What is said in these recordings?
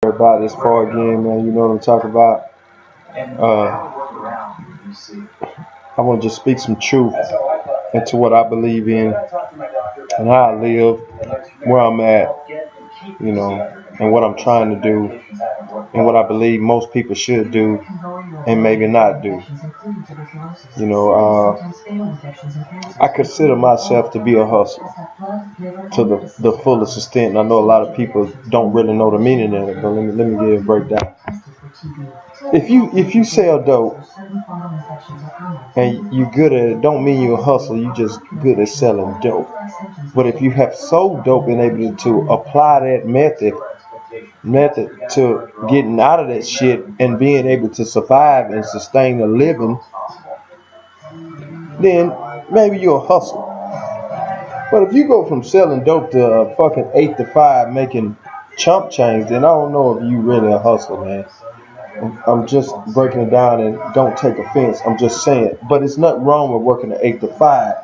About this far again, man. You know what I'm talking about. I want to just speak some truth into what I believe in and how I live, where I'm at, you know, and what I'm trying to do, and what I believe most people should do and maybe not do. You know, I consider myself to be a hustler to the fullest extent. And I know a lot of people don't really know the meaning of it, but let me get a breakdown. If you sell dope and you good at it, don't mean you're a hustler. You just good at selling dope. But if you have sold dope and able to apply that method to getting out of that shit and being able to survive and sustain a living, then maybe you're a hustler. But if you go from selling dope to fucking 8 to 5 making chump change, then I don't know if you really a hustler, man. I'm just breaking it down, and don't take offense. I'm just saying. But it's nothing wrong with working at 8 to 5.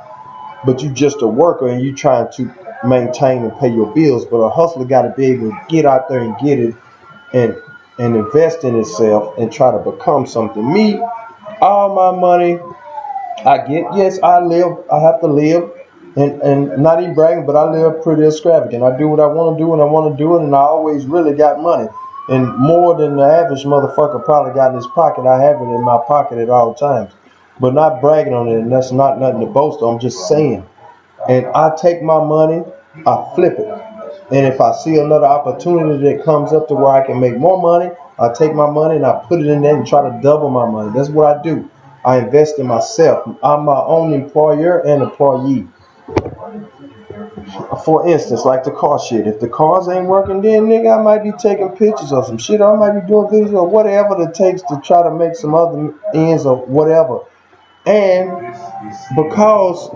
But you just a worker and you trying to maintain and pay your bills. But a hustler got to be able to get out there and get it and invest in itself and try to become something. Me, all my money I get, yes, I have to live. And not even bragging, but I live pretty extravagant. I do what I want to do when I want to do it, and I always really got money. And more than the average motherfucker probably got in his pocket, I have it in my pocket at all times. But not bragging on it, and that's not nothing to boast on. I'm just saying. And I take my money, I flip it. And if I see another opportunity that comes up to where I can make more money, I take my money and I put it in there and try to double my money. That's what I do. I invest in myself. I'm my own employer and employee. For instance, like the car shit. If the cars ain't working, then nigga, I might be taking pictures or some shit. I might be doing videos or whatever it takes to try to make some other ends or whatever. And because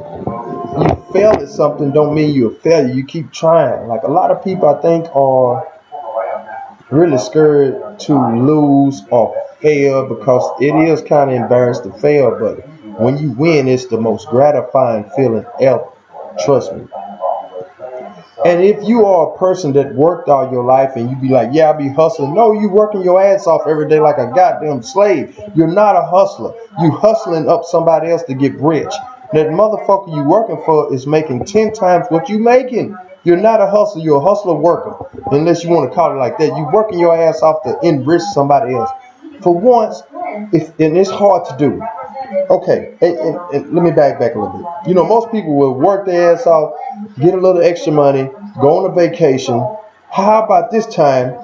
you fail at something don't mean you're a failure. You keep trying. Like a lot of people I think are really scared to lose or fail because it is kind of embarrassing to fail. But when you win, it's the most gratifying feeling ever. Trust me. And if you are a person that worked all your life and you be like, yeah, I be hustling. No, you working your ass off every day like a goddamn slave. You're not a hustler. You hustling up somebody else to get rich. That motherfucker you working for is making 10 times what you making. You're not a hustler. You're a hustler worker. Unless you want to call it like that. You working your ass off to enrich somebody else. For once, and it's hard to do. Okay, and let me back a little bit. You know, most people will work their ass off, get a little extra money, go on a vacation. How about this time,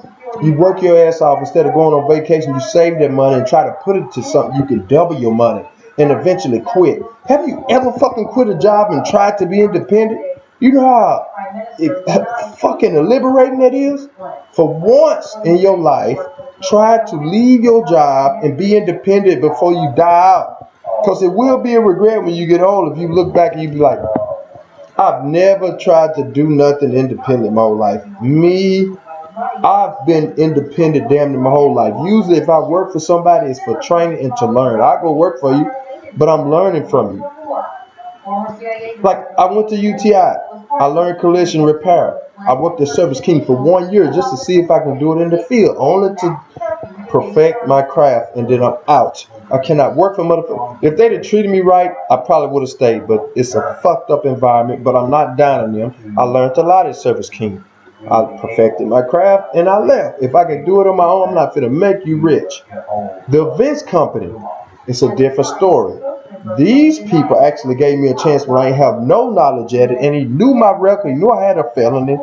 you work your ass off, instead of going on vacation, you save that money and try to put it to something you can double your money and eventually quit. Have you ever fucking quit a job and tried to be independent? You know how fucking liberating that is? For once in your life, try to leave your job and be independent before you die out. Because it will be a regret when you get old if you look back and you be like, I've never tried to do nothing independent my whole life. Me, I've been independent damn near my whole life. Usually if I work for somebody, it's for training and to learn. I go work for you, but I'm learning from you. Like I went to UTI. I learned collision repair. I worked at Service King for 1 year just to see if I can do it in the field, only to perfect my craft, and then I'm out. I cannot work for motherfuckers. If they'd have treated me right, I probably would have stayed, but it's a fucked up environment, but I'm not down on them. I learned a lot at Service King. I perfected my craft and I left. If I could do it on my own, I'm not finna make you rich. The Vince Company, it's a different story. These people actually gave me a chance when I ain't have no knowledge at it, and he knew my record. He knew I had a felony.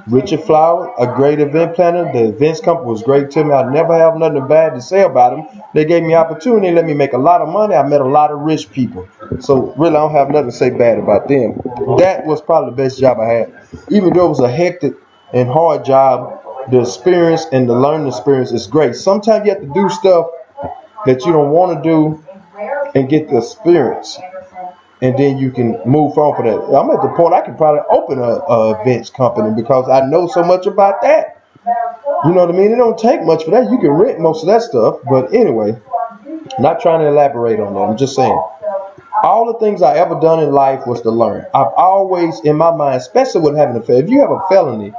Richard Flower, a great event planner. The events company was great to me. I never have nothing bad to say about them. They gave me opportunity. They let me make a lot of money. I met a lot of rich people. So really, I don't have nothing to say bad about them. That was probably the best job I had. Even though it was a hectic and hard job, the experience and the learning experience is great. Sometimes you have to do stuff that you don't want to do and get the experience, and then you can move on for that. I'm at the point I can probably open a events company because I know so much about that. You know what I mean? It don't take much for that. You can rent most of that stuff. But anyway, not trying to elaborate on that. I'm just saying, all the things I ever done in life was to learn. I've always, in my mind, especially with having a felony, if you have a felony,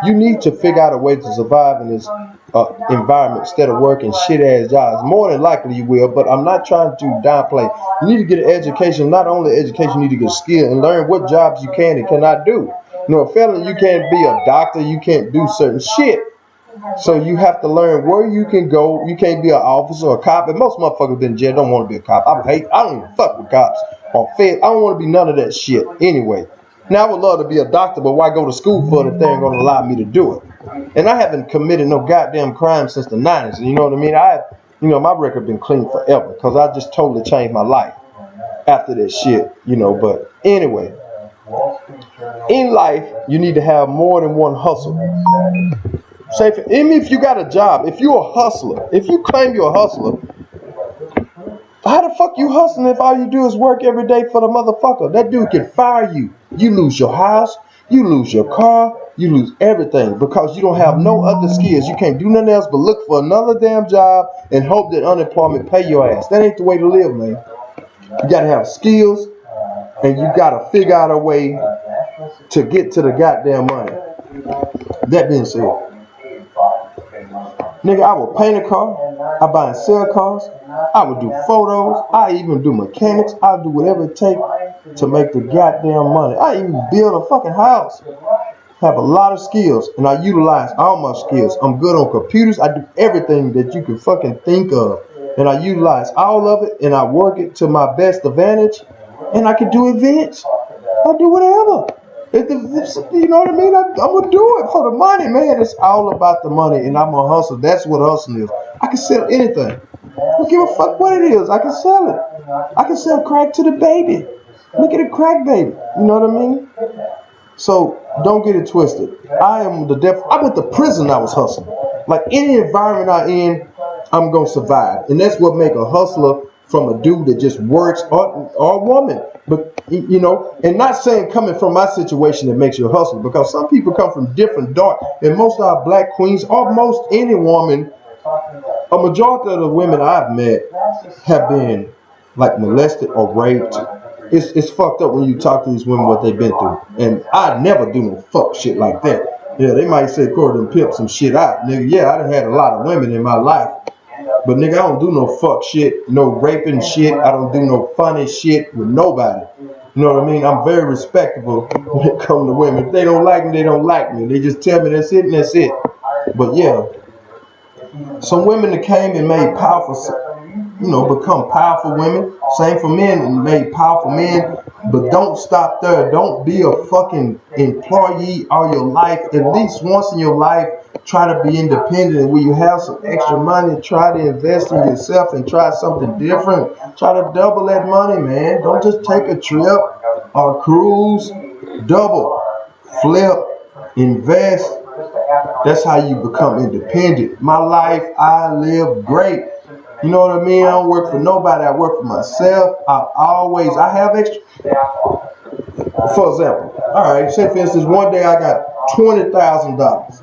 you need to figure out a way to survive in this environment instead of working shit ass jobs. More than likely you will, but I'm not trying to downplay. You need to get an education. Not only education, you need to get a skill and learn what jobs you can and cannot do. You know, a felon, you can't be a doctor, you can't do certain shit. So you have to learn where you can go. You can't be an officer or a cop. And most motherfuckers in jail don't want to be a cop. I don't even fuck with cops or feds. I don't want to be none of that shit anyway. Now I would love to be a doctor, but why go to school for it if they ain't gonna allow me to do it? And I haven't committed no goddamn crime since the 90s. You know what I mean? My record been clean forever because I just totally changed my life after that shit. But anyway, in life you need to have more than one hustle. Say, even if you got a job, if you're a hustler, if you claim you're a hustler, how the fuck you hustling if all you do is work every day for the motherfucker? That dude can fire you. You lose your house, you lose your car, you lose everything because you don't have no other skills. You can't do nothing else but look for another damn job and hope that unemployment pay your ass. That ain't the way to live, man. You gotta have skills and you gotta figure out a way to get to the goddamn money. That being said, nigga, I will paint a car, I buy and sell cars, I would do photos, I even do mechanics, I do whatever it takes to make the goddamn money. I even build a fucking house. Have a lot of skills and I utilize all my skills. I'm good on computers, I do everything that you can fucking think of. And I utilize all of it and I work it to my best advantage. And I can do events. I do whatever. You know what I mean? I'm gonna do it for the money, man. It's all about the money, and I'm a hustle. That's what hustling is. I can sell anything. I don't give a fuck what it is. I can sell it. I can sell crack to the baby. Look at a crack baby. You know what I mean? So don't get it twisted. I went to prison. I was hustling. Like any environment I'm in, I'm gonna survive, and that's what make a hustler from a dude that just works or a woman. But and not saying coming from my situation that makes you a hustler, because some people come from different dark, and most of our black queens, almost any woman, a majority of the women I've met have been like molested or raped. It's fucked up when you talk to these women what they've been through, and I never do no fuck shit like that. Yeah, they might say Corey done pimp some shit out, nigga. Yeah, I done had a lot of women in my life. But nigga, I don't do no fuck shit, no raping shit. I don't do no funny shit with nobody. You know what I mean? I'm very respectable when it comes to women. If they don't like me, they don't like me. They just tell me that's it and that's it. But yeah, some women that came and made powerful, become powerful women. Same for men and made powerful men. But don't stop there. Don't be a fucking employee all your life. At least once in your life, try to be independent. And when you have some extra money, try to invest in yourself and try something different. Try to double that money, man. Don't just take a trip or a cruise. Double, flip, invest. That's how you become independent. My life, I live great. You know what I mean? I don't work for nobody. I work for myself. I have extra. For example, all right, say for instance, one day I got $20,000.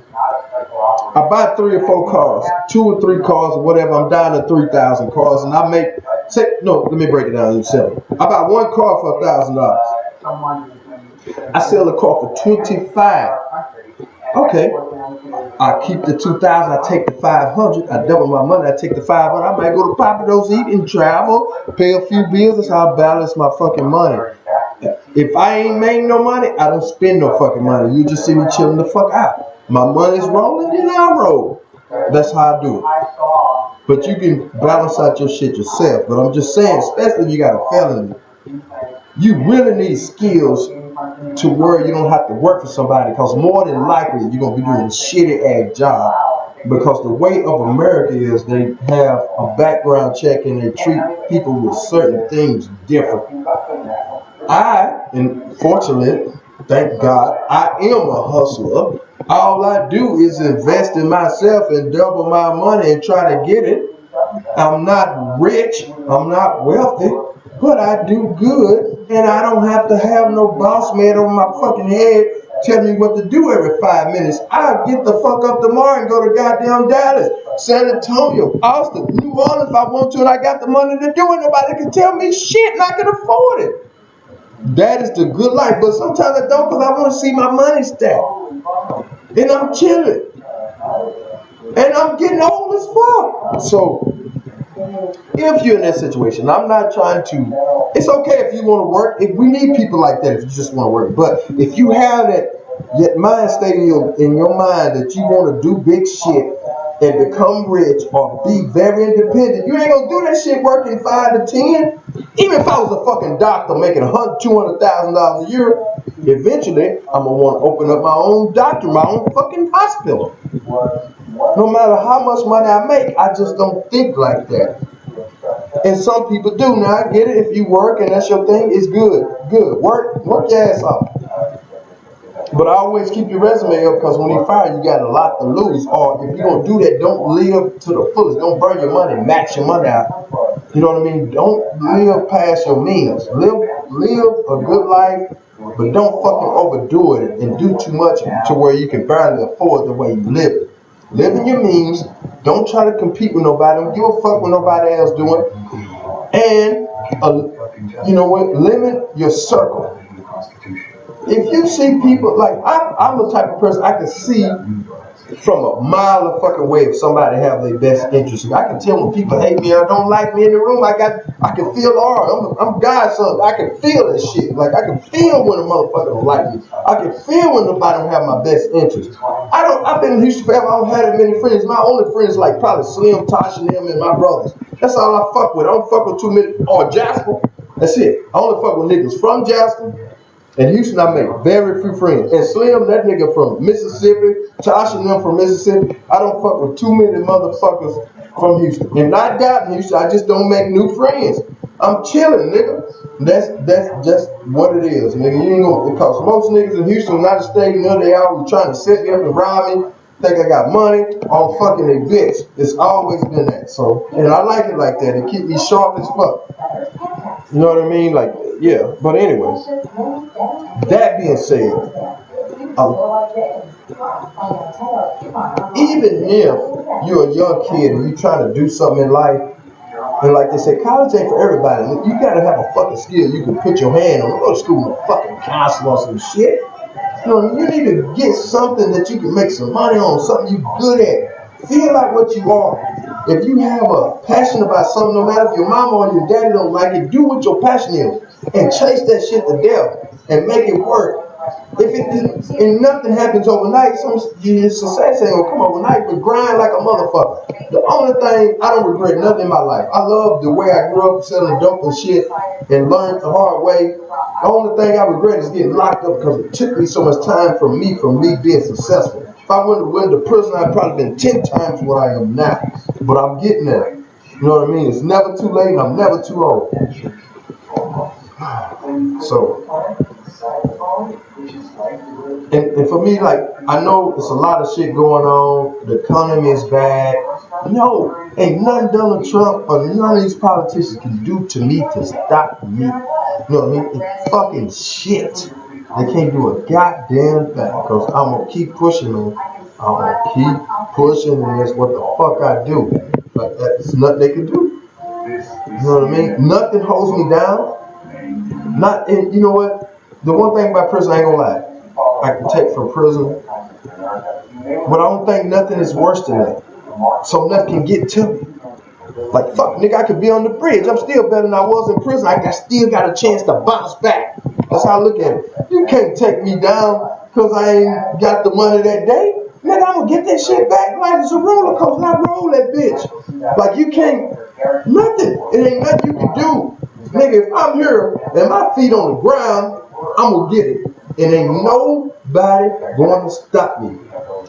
I buy 3 or 4 cars, 2 or 3 cars or whatever. I'm down to 3,000 cars, and I make let me break it down even simpler. I buy one car for $1,000. I sell the car for $25,000. Okay, I keep the $2,000. I take the $500. I double my money. I take the $500. I might go to Pappadeaux, eat and travel, pay a few bills. That's how I balance my fucking money. If I ain't made no money, I don't spend no fucking money. You just see me chilling the fuck out. My money's rolling, then I roll. That's how I do it. But you can balance out your shit yourself. But I'm just saying, especially if you got a felony, you really need skills to where you don't have to work for somebody, because more than likely you're going to be doing a shitty ass job, because the way of America is they have a background check and they treat people with certain things different. And fortunately, thank God, I am a hustler. All I do is invest in myself and double my money and try to get it. I'm not rich, I'm not wealthy, but I do good, and I don't have to have no boss man over my fucking head telling me what to do every 5 minutes. I'll get the fuck up tomorrow and go to goddamn Dallas, San Antonio, Austin, New Orleans if I want to, and I got the money to do it. Nobody can tell me shit, and I can afford it. That is the good life, but sometimes I don't, because I want to see my money stack. And I'm chilling. And I'm getting old as fuck. So if you're in that situation, I'm not trying to. It's okay if you want to work. If we need people like that, if you just want to work. But if you have that mind state in your mind that you want to do big shit and become rich or be very independent, you ain't gonna do that shit working 5 to 10. Even if I was a fucking doctor making $200,000 a year, eventually I'm gonna want to open up my own doctor, my own fucking hospital. No matter how much money I make, I just don't think like that. And some people do. Now I get it. If you work and that's your thing, it's good. Good. Work your ass off. But I always keep your resume up because when you fire, you got a lot to lose. Or if you're gonna do that, don't live to the fullest. Don't burn your money, max your money out. You know what I mean? Don't live past your means. Live a good life, but don't fucking overdo it and do too much to where you can barely afford the way you live it. Live in your means. Don't try to compete with nobody. Don't give a fuck what nobody else doing. And you know what? Limit your circle. If you see people like I'm the type of person I can see from a mile of fucking way if somebody have their best interest. I can tell when people hate me or don't like me in the room. I can feel the aura. I'm God's son. I can feel that shit. Like I can feel when a motherfucker don't like me. I can feel when nobody don't have my best interest. I've been in Houston forever. I don't have that many friends. My only friends like probably Slim, Tasha, them, and my brothers. That's all I fuck with. I don't fuck with too many or Jasper. That's it. I only fuck with niggas from Jasper. In Houston, I make very few friends. And Slim, that nigga from Mississippi, Tasha and them from Mississippi, I don't fuck with too many motherfuckers from Houston. And not doubting Houston, I just don't make new friends. I'm chilling, nigga. That's just what it is, nigga. You ain't gonna, because most niggas in Houston, not a state, you know, they always trying to set me up and rob me, think I got money, all fucking they bitch. It's always been that. So, and I like it like that. It keep me sharp as fuck. You know what I mean? Like, yeah. But anyway, that being said, even if you're a young kid and you're trying to do something in life, and like they say, college ain't for everybody. You gotta have a fucking skill you can put your hand on. Go to school with a fucking counselor or some shit. You know, you need to get something that you can make some money on, something you're good at. Feel like what you are. If you have a passion about something, no matter if your mama or your daddy don't like it, do what your passion is and chase that shit to death and make it work. If it and nothing happens overnight, some success ain't gonna come overnight, but grind like a motherfucker. The only thing I don't regret nothing in my life. I love the way I grew up selling dope and shit and learned the hard way. The only thing I regret is getting locked up because it took me so much time from me being successful. If I wouldn't have went to prison, I'd probably been 10 times what I am now. But I'm getting there. You know what I mean? It's never too late and I'm never too old. So, and for me, like, I know it's a lot of shit going on. The economy is bad. No, ain't nothing Donald Trump or none of these politicians can do to me to stop me. You know what I mean? It's fucking shit. They can't do a goddamn thing because I'm going to keep pushing them. I'm going to keep pushing and that's what the fuck I do. But that's nothing they can do. You know what I mean? Nothing holds me down. And you know what? The one thing about prison, I ain't gonna lie. I can take from prison. But I don't think nothing is worse than that. So nothing can get to me. Like, fuck, nigga, I could be on the bridge. I'm still better than I was in prison. I still got a chance to bounce back. That's how I look at it. You can't take me down because I ain't got the money that day. Nigga, I'm gonna get that shit back. Life is a roller coaster. I roll that bitch. Like, you can't, nothing. It ain't nothing you can do. Nigga, if I'm here and my feet on the ground, I'm gonna get it. And ain't nobody going to stop me.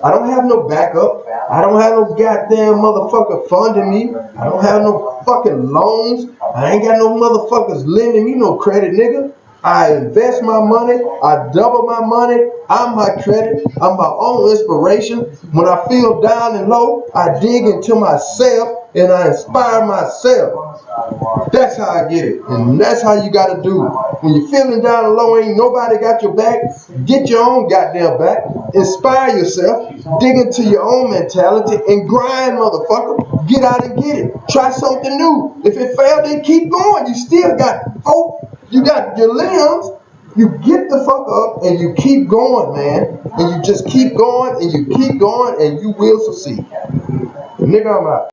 I don't have no backup. I don't have no goddamn motherfucker funding me. I don't have no fucking loans. I ain't got no motherfuckers lending me no credit, nigga. I invest my money. I double my money. I'm my credit. I'm my own inspiration. When I feel down and low, I dig into myself and I inspire myself. That's how I get it. And that's how you got to do it. When you're feeling down and low, ain't nobody got your back. Get your own goddamn back. Inspire yourself. Dig into your own mentality and grind, motherfucker. Get out and get it. Try something new. If it failed, then keep going. You still got hope. You got your limbs. You get the fuck up and you keep going, man. And you just keep going and you keep going and you will succeed. Nigga, I'm out.